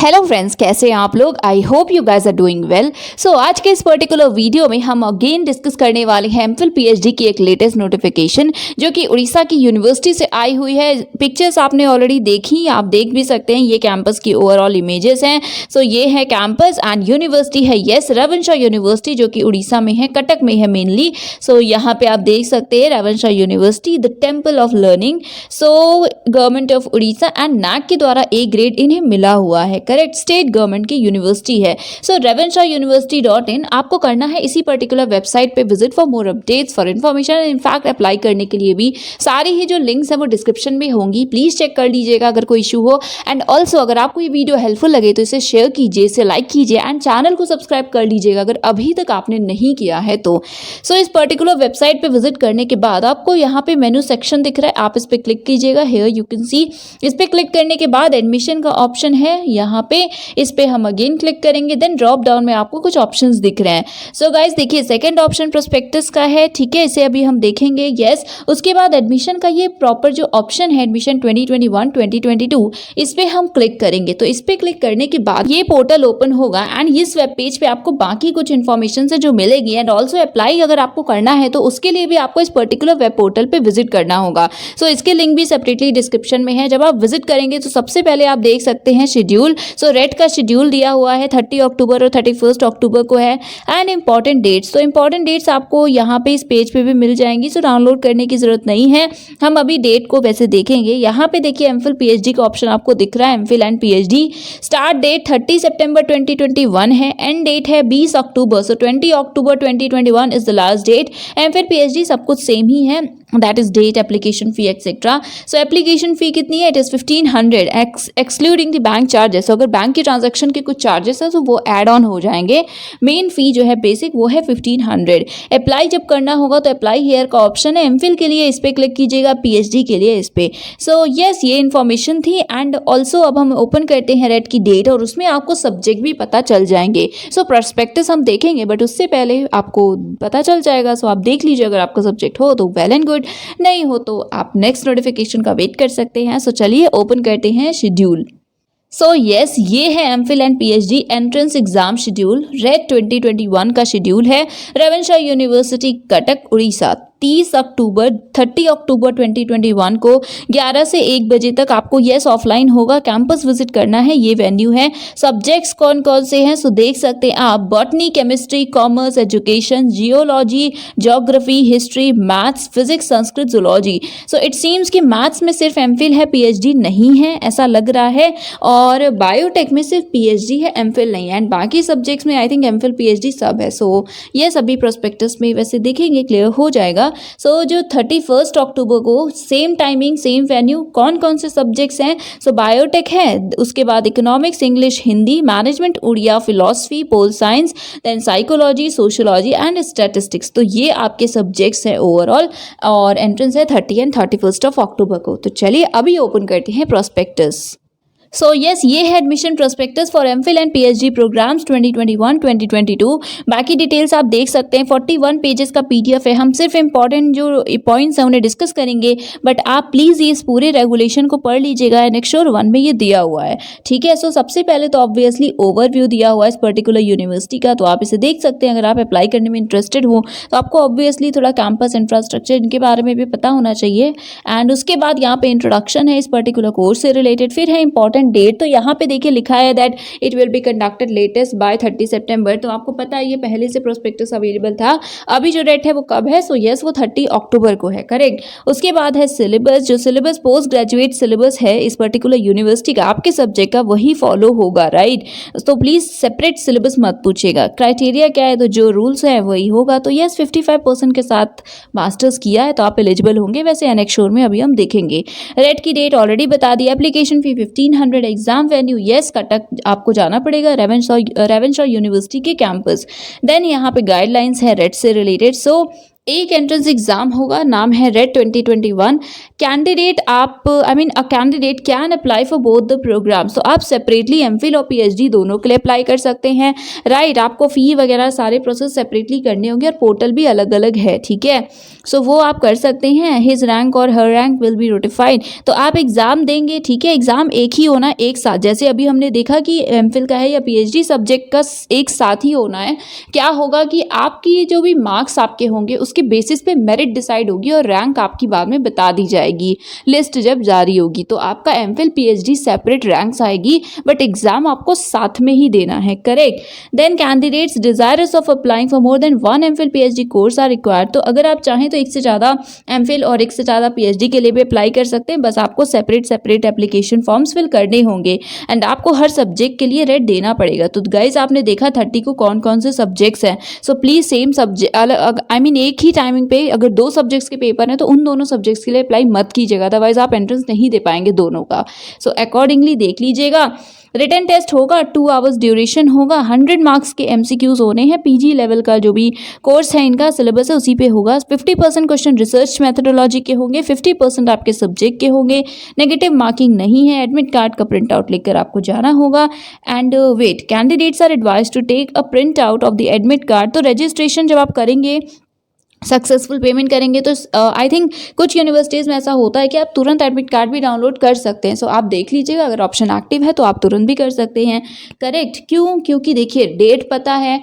Hello friends, कैसे हैं आप लोग। I hope you guys are doing well. So आज के इस पर्टिकुलर वीडियो में हम अगेन डिस्कस करने वाले हैं एमफिल पीएचडी की एक लेटेस्ट नोटिफिकेशन जो कि उड़ीसा की यूनिवर्सिटी से आई हुई है। पिक्चर्स आपने ऑलरेडी देखी, आप देख भी सकते हैं। ये कैंपस की ओवरऑल इमेजेस हैं। सो ये है कैंपस एंड यूनिवर्सिटी है यस रेवेनशा यूनिवर्सिटी, जो कि उड़ीसा में है, कटक में है मेनली। सो यहाँ पे आप देख सकते हैं Ravenshaw university, the temple of learning. So government of Orissa and NAAC के द्वारा ए ग्रेड इन्हें मिला हुआ है। करेक्ट, स्टेट गवर्नमेंट की यूनिवर्सिटी है। सो revanshauniversity.in आपको करना है इसी पर्टिकुलर वेबसाइट पे visit for more updates, for information. In fact apply करने के लिए भी सारी ही जो लिंक्स है वो डिस्क्रिप्शन में होंगी, प्लीज चेक कर लीजिएगा अगर कोई इशू हो। एंड ऑल्सो अगर आपको ये वीडियो हेल्पफुल लगे तो इसे शेयर कीजिए, इसे लाइक कीजिए एंड चैनल को सब्सक्राइब कर लीजिएगा अगर अभी तक आपने नहीं किया है तो। सो इस पर्टिकुलर वेबसाइट पे विजिट करने के बाद आपको यहाँ पे मेनू सेक्शन दिख रहा है, आप इस पे क्लिक कीजिएगा। हियर यू कैन सी, इस पे क्लिक करने के बाद एडमिशन का ऑप्शन है यहाँ पे, इस पे हम अगेन क्लिक करेंगे। देन ड्रॉप डाउन में आपको कुछ ऑप्शंस दिख रहे हैं। सो गाइस देखिए, सेकंड ऑप्शन प्रोस्पेक्टस का है, ठीक है, इसे अभी हम देखेंगे। यस, उसके बाद एडमिशन का ये प्रॉपर जो ऑप्शन है एडमिशन 2021-2022, इस पे हम क्लिक करेंगे। तो इस पे क्लिक करने के बाद ये पोर्टल ओपन होगा एंड इस वेब पेज पे आपको बाकी कुछ इन्फॉर्मेशन है जो मिलेगी। एंड ऑल्सो अप्लाई अगर आपको करना है तो उसके लिए भी आपको इस पर्टिकुलर वेब पोर्टल पे विजिट करना होगा। सो इसके लिंक भी सेपरेटली डिस्क्रिप्शन में है। जब आप विजिट करेंगे तो सबसे पहले आप देख सकते हैं शेड्यूल। सो रेट का शेड्यूल दिया हुआ है 30 अक्टूबर और 31 अक्टूबर को है। एंड इंपॉर्टेंट डेट्स, तो इंपॉर्टेंट डेट्स आपको यहाँ पे इस पेज पे भी मिल जाएंगी। सो डाउनलोड करने की जरूरत नहीं है, हम अभी डेट को वैसे देखेंगे। यहाँ पे देखिए एमफिल पीएचडी का ऑप्शन आपको दिख रहा है, MPhil and PhD. Start date 30 सितंबर 2021 है, एंड डेट है 20 अक्टूबर। So 20 October 2021 is the last date. MPhil PhD सब कुछ सेम ही है, that is date, application fee etcetera. So application fee कितनी है, it is 1500 excluding the bank charges. अगर बैंक की ट्रांजैक्शन के कुछ चार्जेस है तो वो ऐड ऑन हो जाएंगे। मेन फी जो है बेसिक वो है 1500। अप्लाई जब करना होगा तो अप्लाई हियर का ऑप्शन है, एमफिल के लिए इस पे क्लिक कीजिएगा, पीएचडी के लिए इस पे। सो यस, ये इन्फॉर्मेशन थी। एंड ऑल्सो अब हम ओपन करते हैं रेट की डेट और उसमें आपको सब्जेक्ट भी पता चल जाएंगे। सो प्रोस्पेक्टस हम देखेंगे बट उससे पहले आपको पता चल जाएगा। सो आप देख लीजिए, अगर आपका सब्जेक्ट हो तो वेल एंड गुड, नहीं हो तो आप नेक्स्ट नोटिफिकेशन का वेट कर सकते हैं। सो चलिए ओपन करते हैं शेड्यूल। सो यस, ये है MPhil and PhD entrance exam schedule. Rate 2021 का शेड्यूल है। रेवेनशा यूनिवर्सिटी कटक उड़ीसा 30 अक्टूबर 30 अक्टूबर 2021 को 11 से 1 बजे तक आपको यस ऑफलाइन होगा, कैंपस विजिट करना है। ये वेन्यू है। सब्जेक्ट्स कौन कौन से हैं सो देख सकते हैं आप, botany, chemistry, commerce, education, geology, geography, history, maths, physics, Sanskrit, zoology. So it seems कि मैथ्स में सिर्फ एमफिल है, पीएचडी नहीं है, ऐसा लग रहा है। और बायोटेक में सिर्फ पीएचडी है, एमफिल नहीं है। एंड बाकी सब्जेक्ट्स में आई थिंक एमफिल पीएचडी सब है। सो ये सभी प्रोस्पेक्टस में वैसे देखेंगे, क्लियर हो जाएगा। सो जो 31 अक्टूबर को सेम टाइमिंग सेम वेन्यू, कौन कौन से सब्जेक्ट्स हैं सो बायोटेक है, उसके बाद economics, English, Hindi, management, Odia, philosophy, pol science, then psychology, sociology and statistics. तो ये आपके सब्जेक्ट्स हैं ओवरऑल। और एंट्रेंस है 30 एंड 31 अक्टूबर को। तो चलिए अभी ओपन करते हैं प्रोस्पेक्टस। सो यस, ये है admission prospectus for MPhil and PhD programs 2021-2022। बाकी डिटेल्स आप देख सकते हैं। 41 पेजेस का पीडीएफ है। हम सिर्फ इंपॉर्टेंट जो पॉइंट्स हैं उन्हें डिस्कस करेंगे, बट आप प्लीज़ इस पूरे रेगुलेशन को पढ़ लीजिएगा। एनेक्सोर 1 में ये दिया हुआ है, ठीक है। सो सबसे पहले तो ऑब्वियसली ओवरव्यू दिया हुआ है इस पर्टिकुलर यूनिवर्सिटी का, तो आप इसे देख सकते हैं। अगर आप अप्लाई करने में इंटरेस्टेड हो तो आपको ऑब्वियसली थोड़ा कैंपस इंफ्रास्ट्रक्चर इनके बारे में भी पता होना चाहिए। एंड उसके बाद यहाँ पे इंट्रोडक्शन है इस पर्टिकुलर कोर्स से रिलेटेड। फिर है इंपॉर्टेंट डेट, तो यहाँ पे देखिए लिखा है that it will be conducted latest by 30 सितंबर। तो आपको पता है ये पहले से प्रोस्पेक्टस अवेलेबल था। अभी जो डेट है वो कब है सो यस, वो 30 अक्टूबर को है, करेक्ट। उसके बाद है सिलेबस। जो सिलेबस पोस्ट ग्रेजुएट सिलेबस है इस पर्टिकुलर यूनिवर्सिटी का, आपके सब्जेक्ट का, वही फॉलो होगा, राइट। तो प्लीज सेपरेट सिलेबस मत पूछिएगा। क्राइटेरिया क्या है, तो जो रूल्स है वही होगा। तो यस, 55% के साथ मास्टर्स किया है तो आप एलिजिबल होंगे। वैसे एनेक्सोर में अभी हम देखेंगे। रेट की डेट ऑलरेडी बता दी। Application fee 1500। Exam venue yes, Cuttack आपको जाना पड़ेगा, रेवेनशा यूनिवर्सिटी के कैंपस। देन यहाँ पे गाइडलाइंस है रेट से रिलेटेड। सो एक एंट्रेंस एग्जाम होगा, नाम है रेड 2021। कैंडिडेट आप a candidate can apply for both the program. तो आप सेपरेटली एमफिल और पीएचडी दोनों के लिए अप्लाई कर सकते हैं, राइट। आपको फ़ी वगैरह सारे प्रोसेस सेपरेटली करने होंगे और पोर्टल भी अलग अलग है, ठीक है। सो वो आप कर सकते हैं। हिज रैंक और हर रैंक विल बी नोटिफाइड। तो आप एग्ज़ाम देंगे, ठीक है। एग्ज़ाम एक ही होना, एक साथ, जैसे अभी हमने देखा कि एमफिल का है या पीएचडी सब्जेक्ट का एक साथ ही होना है। क्या होगा कि आपकी जो भी मार्क्स आपके होंगे उसके बेसिस पे मेरिट डिसाइड होगी और रैंक आपकी बाद में बता दी जाएगी, लिस्ट जब जारी होगी। तो आपका एमफिल पीएचडी सेपरेट रैंक्स आएगी, बट एग्जाम आपको साथ में ही देना है, correct. Then candidates desirous of applying for more than one MPhil PhD course are required. तो अगर आप चाहें तो एक से ज़्यादा एमफिल और एक से ज़्यादा पीएचडी के लिए भी अप्लाई कर सकते हैं, बस आपको separate separate application forms fill करने होंगे एंड आपको हर सब्जेक्ट के लिए रेट देना पड़ेगा। तो गाइज आपने देखा 30 को कौन कौन से सब्जेक्ट्स हैं। सो प्लीज़ सेम सब्जेक्ट एक ही टाइमिंग पे अगर 2 सब्जेक्ट्स के पेपर हैं तो उन दोनों सब्जेक्ट्स के लिए अप्लाई मत कीजिएगा, अदरवाइज आप एंट्रेंस नहीं दे पाएंगे दोनों का। सो अकॉर्डिंगली देख लीजिएगा। रिटन टेस्ट होगा, 2 आवर्स ड्यूरेशन होगा, 100 मार्क्स के एमसीक्यूज होने हैं। पीजी लेवल का जो भी कोर्स है इनका सिलेबस है उसी पे होगा। 50% क्वेश्चन रिसर्च मेथोडोलॉजी के होंगे, 50% आपके सब्जेक्ट के होंगे। नेगेटिव मार्किंग नहीं है। एडमिट कार्ड का प्रिंट आउट लेकर आपको जाना होगा। And wait, candidates are advise to take a print out of the admit card. तो रजिस्ट्रेशन जब आप करेंगे, सक्सेसफुल पेमेंट करेंगे तो आई थिंक कुछ यूनिवर्सिटीज़ में ऐसा होता है कि आप तुरंत एडमिट कार्ड भी डाउनलोड कर सकते हैं। सो आप देख लीजिएगा, अगर ऑप्शन एक्टिव है तो आप तुरंत भी कर सकते हैं, करेक्ट। क्यों? क्योंकि देखिए डेट पता है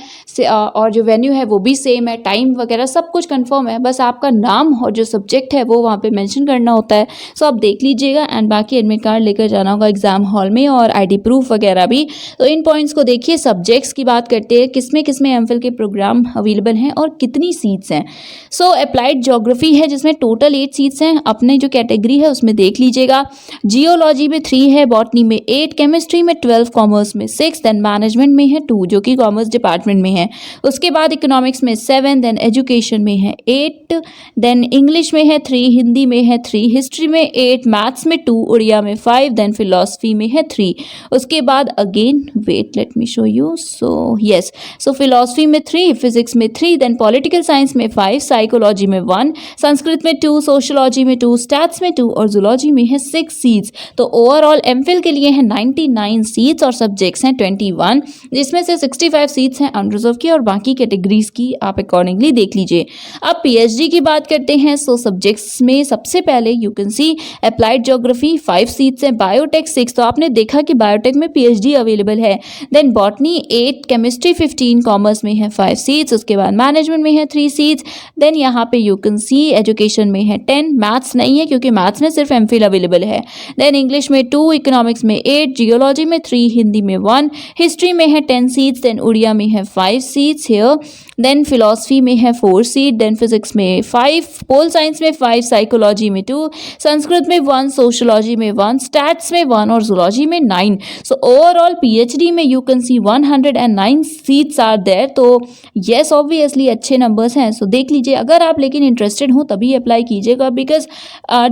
और जो वेन्यू है वो भी सेम है, टाइम वगैरह सब कुछ कंफर्म है, बस आपका नाम और जो सब्जेक्ट है वो वहाँ पे मेंशन करना होता है। सो आप देख लीजिएगा एंड बाकी एडमिट कार्ड लेकर जाना होगा एग्जाम हॉल में और ID प्रूफ वगैरह भी। तो इन पॉइंट्स को देखिए। सब्जेक्ट्स की बात करते हैं, किसमें एमफिल के प्रोग्राम अवेलेबल हैं और कितनी सीट्स हैं। सो अप्लाइड ज्योग्राफी है जिसमें टोटल 8 सीट्स हैं। अपने जो कैटेगरी है उसमें देख लीजिएगा। जियोलॉजी में 3 है, बॉटनी में 8, केमिस्ट्री में 12, कॉमर्स में 6, देन मैनेजमेंट में है 2 जो कि कॉमर्स डिपार्टमेंट में है। उसके बाद इकोनॉमिक्स में 7, देन एजुकेशन में है 8, देन इंग्लिश में है 3, हिंदी में है 3, हिस्ट्री में 8, मैथ्स में 2, उड़िया में 5, देन फिलॉसफी में है 3। उसके बाद again wait let me show you. So philosophy में 3, फिजिक्स में 3, देन पॉलिटिकल साइंस में 5, साइकोलॉजी में 1, संस्कृत में 2, सोशियोलॉजी में 2, स्टैट्स में 2 और जूलॉजी में है 6 सीट्स। तो ओवरऑल एमफिल के लिए है 99 सीट्स और सब्जेक्ट्स हैं 21, जिसमें से 65 सीट्स हैं अनरिजर्व की और बाकी कैटेगरीज की आप अकॉर्डिंगली देख लीजिए। अब पीएचडी की बात करते हैं। सो सब्जेक्ट्स में सबसे पहले you can see applied geography 5 seats हैं, बायोटेक 6। तो आपने देखा कि बायोटेक में पीएचडी अवेलेबल है। देन बॉटनी 8, केमिस्ट्री 15, कॉमर्स में है 5 सीट्स। उसके बाद मैनेजमेंट में है 3 सीट्स। देन यहाँ पे यू कैन सी एजुकेशन में है 10, मैथ्स नहीं है क्योंकि मैथ्स में सिर्फ एमफिल अवेलेबल है। देन इंग्लिश में 2, इकोनॉमिक्स में 8, जियोलॉजी में 3, हिंदी में 1, हिस्ट्री में है 10 सीट्स, देन उड़िया में है 5 सीट्स हियर। देन फिलॉसफी में है 4 सीट, देन फिजिक्स में 5, पोल साइंस में 5, साइकोलॉजी में 2, संस्कृत में 1, सोशियोलॉजी में 1, स्टैट्स में 1 और जूलॉजी में 9। सो ओवरऑल पीएचडी में you can see 109 seats are there. तो येस ऑब्वियसली अच्छे नंबर्स हैं। सो देख लीजिए, अगर आप लेकिन इंटरेस्टेड हो तभी अप्लाई कीजिएगा, बिकॉज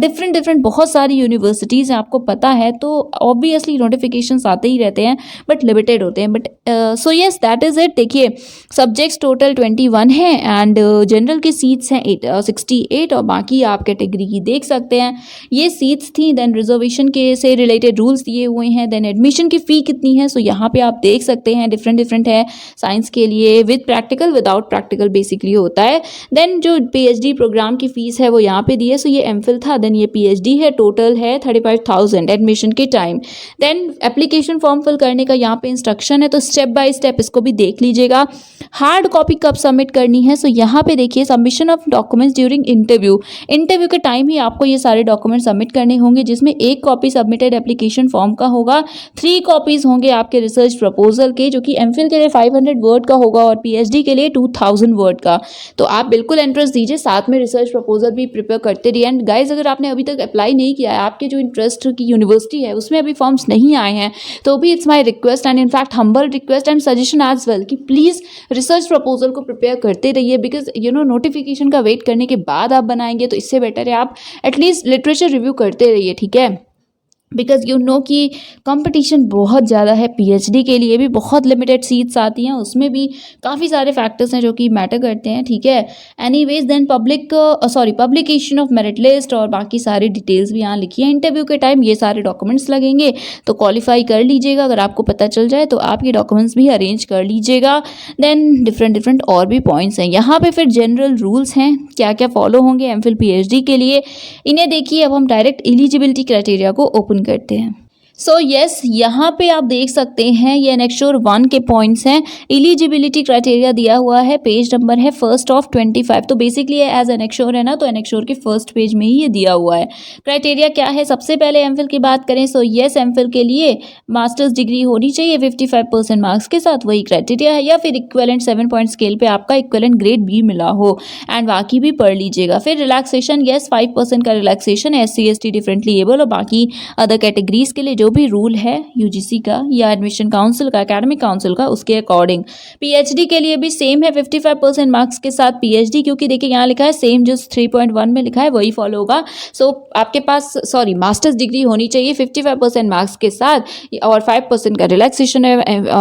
डिफरेंट बहुत सारी यूनिवर्सिटीज़ हैं, आपको पता है। तो ऑब्वियसली नोटिफिकेशंस आते ही रहते हैं बट लिमिटेड होते हैं। But so yes that is it. देखिए सब्जेक्ट्स टोटल 21 है एंड जनरल की सीट्स हैं 68 और बाकी आप कैटेगरी की देख सकते हैं। ये सीट्स थी। देन रिजर्वेशन के से रिलेटेड रूल्स दिए हुए हैं। देन एडमिशन की फ़ी कितनी है, सो यहाँ पे आप देख सकते हैं डिफरेंट है। साइंस के लिए with practical, without practical basically होता है। देन जो पीएचडी प्रोग्राम की फ़ीस है वो यहाँ पे दी है। सो ये एमफिल था, देन ये पीएचडी है। टोटल है 35,000 एडमिशन के time. Then application form fill करने का यहाँ पे इंस्ट्रक्शन है, तो स्टेप बाय स्टेप इसको भी देख लीजिएगा। हार्ड कॉपी कब सबमिट करनी है, सो यहाँ पे देखिए submission of documents during interview के टाइम ही आपको ये सारे डॉक्यूमेंट सबमिट करने होंगे, जिसमें 1 कॉपी सबमिटेड एप्लीकेशन फॉर्म का होगा, 3 कॉपीज होंगे आपके रिसर्च प्रपोजल के, जो कि एमफिल के लिए 500 वर्ड का होगा और पीएचडी के लिए 2000 वर्ड का। तो आप बिल्कुल इंटरेस्ट दीजिए, साथ में रिसर्च प्रपोजल भी प्रिपेयर करते रहिए। एंड गाइज अगर आपने अभी तक अप्लाई नहीं किया है, आपके जो इंटरेस्ट की यूनिवर्सिटी है उसमें अभी फॉर्म्स नहीं आए हैं, तो भी it's my request and in fact humble request and suggestion as well कि प्लीज़ रिसर्च प्रपोजल को प्रिपेयर करते रहिए, बिकॉज नोटिफिकेशन का वेट करने के बाद आप बनाएंगे तो इससे बेटर है आप एटलीस्ट लिटरेचर रिव्यू करते रहिए, ठीक है। बिकॉज यू नो कि कंपटीशन बहुत ज़्यादा है, पीएचडी के लिए भी बहुत लिमिटेड सीट्स आती हैं, उसमें भी काफ़ी सारे फैक्टर्स हैं जो कि मैटर करते हैं, ठीक है। Anyways then publication of merit list और बाकी सारी डिटेल्स भी यहाँ लिखी है। इंटरव्यू के टाइम ये सारे डॉक्यूमेंट्स लगेंगे, तो क्वालिफाई कर लीजिएगा। अगर आपको पता चल जाए तो आप ये डॉक्यूमेंट्स भी अरेंज कर लीजिएगा। देन डिफरेंट और भी पॉइंट्स हैं यहाँ पे। फिर जनरल रूल्स हैं क्या क्या फॉलो होंगे एमफिल पीएचडी के लिए, इन्हें देखिए। अब हम डायरेक्ट एलिजिबिलिटी क्राइटेरिया को ओपन करते हैं। सो यस, यहाँ पे आप देख सकते हैं ये एनेक्सोर 1 के पॉइंट्स हैं। एलिजिबिलिटी क्राइटेरिया दिया हुआ है, पेज नंबर है 1 of 25। तो बेसिकली एज एनेक्सोर है ना, तो एनेक्सोर के फर्स्ट पेज में ही ये दिया हुआ है। क्राइटेरिया क्या है, सबसे पहले एमफिल की बात करें। सो यस, एमफिल के लिए मास्टर्स डिग्री होनी चाहिए 55% मार्क्स के साथ, वही क्राइटेरिया है। या फिर इक्विवेलेंट 7 पॉइंट स्केल पे आपका इक्विवेलेंट ग्रेड भी मिला हो, एंड बाकी भी पढ़ लीजिएगा। फिर रिलैक्सेशन, यस 5% का रिलैक्सेशन है SC ST डिफरेंटली एबल और बाकी अदर कैटेगरीज के लिए। जो भी रूल है यूजीसी का या एडमिशन काउंसिल का, एकेडमिक काउंसिल का, उसके अकॉर्डिंग। पीएचडी के लिए भी सेम है 55% मार्क्स के साथ पीएचडी, क्योंकि देखिए यहाँ लिखा है सेम जो 3.1 में लिखा है वही फॉलो होगा। सो आपके पास मास्टर्स डिग्री होनी चाहिए 55% मार्क्स के साथ और 5% का रिलैक्सेशन है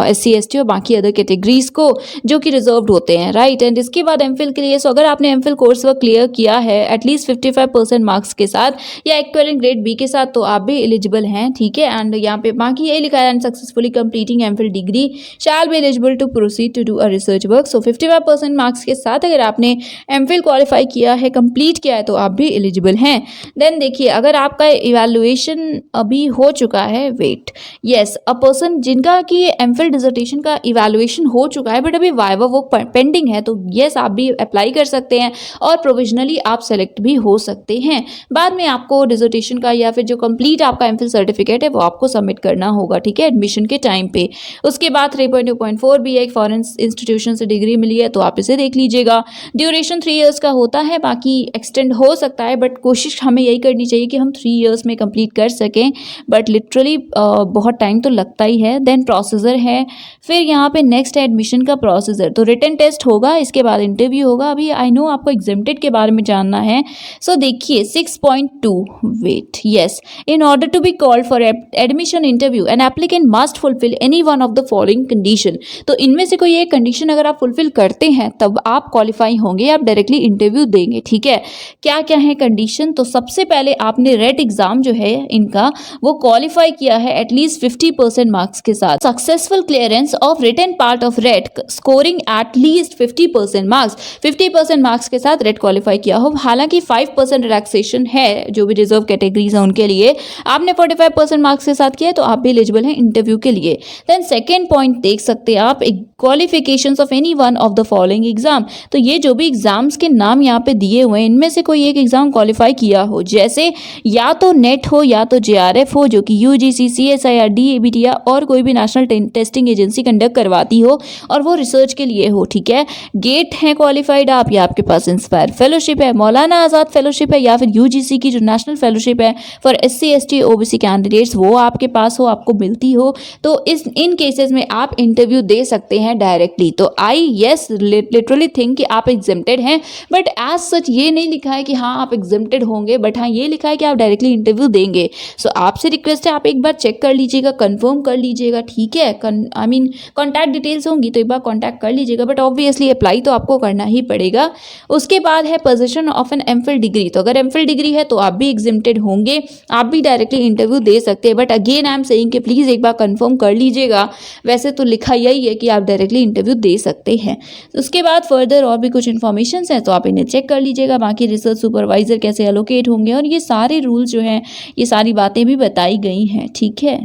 SC ST और बाकी अदर कैटेगरीज को जो कि रिजर्व्ड होते हैं, राइट। एंड इसके बाद एमफिल के लिए, सो अगर आपने एमफिल कोर्स वर्क क्लियर किया है एटलीस्ट 55% मार्क्स के साथ या इक्विवेलेंट ग्रेड बी के साथ, तो आप भी एलिजिबल हैं, ठीक है। एंड यहाँ पे बाकी यही लिखा है, and successfully completing MPhil degree shall be eligible to proceed to do a research work. So 55% marks के साथ अगर आपने एमफिल क्वालिफाई किया है, कंप्लीट किया है, तो आप भी एलिजिबल हैं। देन देखिए, अगर आपका इवैल्यूएशन अभी हो चुका है, वेट, यस, अ पर्सन जिनका कि एमफिल डिसर्टेशन का इवैल्यूएशन हो चुका है बट अभी वाइवा वो पेंडिंग है, तो यस आप भी अप्लाई कर सकते हैं और प्रोविजनली आप सेलेक्ट भी हो सकते हैं। बाद में आपको डिसर्टेशन का या फिर जो कंप्लीट आपका एमफिल सर्टिफिकेट है वो आपको सबमिट करना होगा, ठीक है, एडमिशन के टाइम पे। उसके बाद 3.2.4 भी एक फॉरेन इंस्टीट्यूशन से डिग्री मिली है, तो आप इसे देख लीजिएगा। ड्यूरेशन 3 इयर्स का होता है, बाकी एक्सटेंड हो सकता है, बट कोशिश हमें यही करनी चाहिए कि हम 3 इयर्स में कंप्लीट कर सकें, बट लिटरली बहुत टाइम तो लगता ही है। देन प्रोसीजर है, फिर यहाँ पे नेक्स्ट है एडमिशन का प्रोसीजर। तो रिटन टेस्ट होगा, इसके बाद इंटरव्यू होगा। अभी आई नो आपको एग्जेम्प्टेड के बारे में जानना है। सो देखिए 6.2, wait, yes, in order to be called for admission interview an applicant must fulfil any one of the following condition. तो इनमें से कोई एक कंडीशन अगर आप फुलफिल करते हैं तब आप क्वालिफाई होंगे, आप डायरेक्टली इंटरव्यू देंगे, ठीक है। क्या क्या है कंडीशन, तो सबसे पहले आपने रेट एग्जाम जो है इनका वो क्वालिफाई किया है एटलीस्ट 50% मार्क्स के साथ। Successful clearance of written part of RET scoring at least 50% marks, 50% marks के साथ रेट क्वालिफाई किया हो। हालांकि 5% रिलैक्सेशन है जो भी रिजर्व कैटेगरीज है उनके लिए। आपने 45% मार्क्स के साथ किया है तो आप भी एलिजिबल हैं इंटरव्यू के लिए। देन सेकेंड पॉइंट देख सकते हैं आप, qualifications of any one of the following exam. तो ये जो भी एग्जाम्स के नाम यहाँ पे दिए हुए हैं इनमें से कोई एक एग्जाम क्वालिफाई किया हो, जैसे या तो नेट हो या तो JRF हो जो कि UGC, CSIR, DABT या और कोई भी नेशनल टेस्टिंग एजेंसी कंडक्ट करवाती हो और वो रिसर्च के लिए हो, ठीक है। गेट है क्वालिफाइड आप, या आपके पास इंस्पायर फेलोशिप है, मौलाना आज़ाद फेलोशिप है, या फिर UGC की जो नेशनल फेलोशिप है for SC ST OBC candidates वो आपके पास हो, आपको मिलती हो, तो इन केसेस में आप इंटरव्यू दे सकते हैं डायरेक्टली। तो आई यस लिटरली थिंक कि आप एग्जेम्प्टेड हैं, बट एज सच ये नहीं लिखा है कि हाँ आप एग्जेम्प्टेड होंगे, बट हाँ ये लिखा है कि आप डायरेक्टली इंटरव्यू देंगे। सो आपसे रिक्वेस्ट है आप एक बार चेक कर लीजिएगा, कंफर्म कर लीजिएगा, ठीक है। आई मीन कॉन्टैक्ट डिटेल्स होंगी तो एक बार कॉन्टैक्ट कर लीजिएगा, बट ऑब्वियसली अप्लाई तो आपको करना ही पड़ेगा। उसके बाद है position of an MPhil degree. तो अगर एमफिल डिग्री है तो आप भी एग्जेम्प्टेड होंगे, आप भी डायरेक्टली इंटरव्यू दे सकते हैं, but again I am saying कि प्लीज़ एक बार कंफर्म कर लीजिएगा। वैसे तो लिखा यही है कि आप डायरेक्टली इंटरव्यू दे सकते हैं। उसके बाद फर्दर और भी कुछ इन्फॉर्मेशन हैं तो आप इन्हें चेक कर लीजिएगा। बाकी रिसर्च सुपरवाइजर कैसे एलोकेट होंगे और ये सारे रूल्स जो हैं ये सारी बातें भी बताई गई हैं, ठीक है।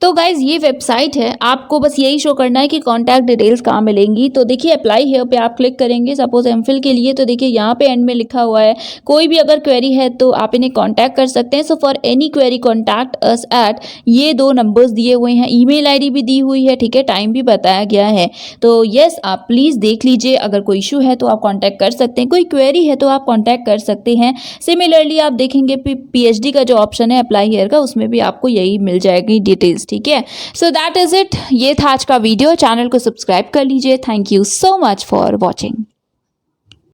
तो गाइज़ ये वेबसाइट है, आपको बस यही शो करना है कि कॉन्टैक्ट डिटेल्स कहाँ मिलेंगी। तो देखिए अप्लाई हियर पे आप क्लिक करेंगे सपोज एमफिल के लिए, तो देखिए यहाँ पे एंड में लिखा हुआ है कोई भी अगर क्वेरी है तो आप इन्हें कॉन्टैक्ट कर सकते हैं। So for any query contact us at, ये 2 नंबर्स दिए हुए हैं, ईमेल आईडी भी दी हुई है, ठीक है, टाइम भी बताया गया है। तो येस आप प्लीज़ देख लीजिए, अगर कोई इशू है तो आप कॉन्टैक्ट कर सकते हैं, कोई क्वेरी है तो आप कॉन्टैक्ट कर सकते हैं। सिमिलरली आप देखेंगे PhD का जो ऑप्शन है अप्लाई हियर का, उसमें भी आपको यही मिल जाएगी डिटेल्स, ठीक है। सो दैट इज इट, ये था आज का वीडियो। चैनल को सब्सक्राइब कर लीजिए। Thank you so much for watching.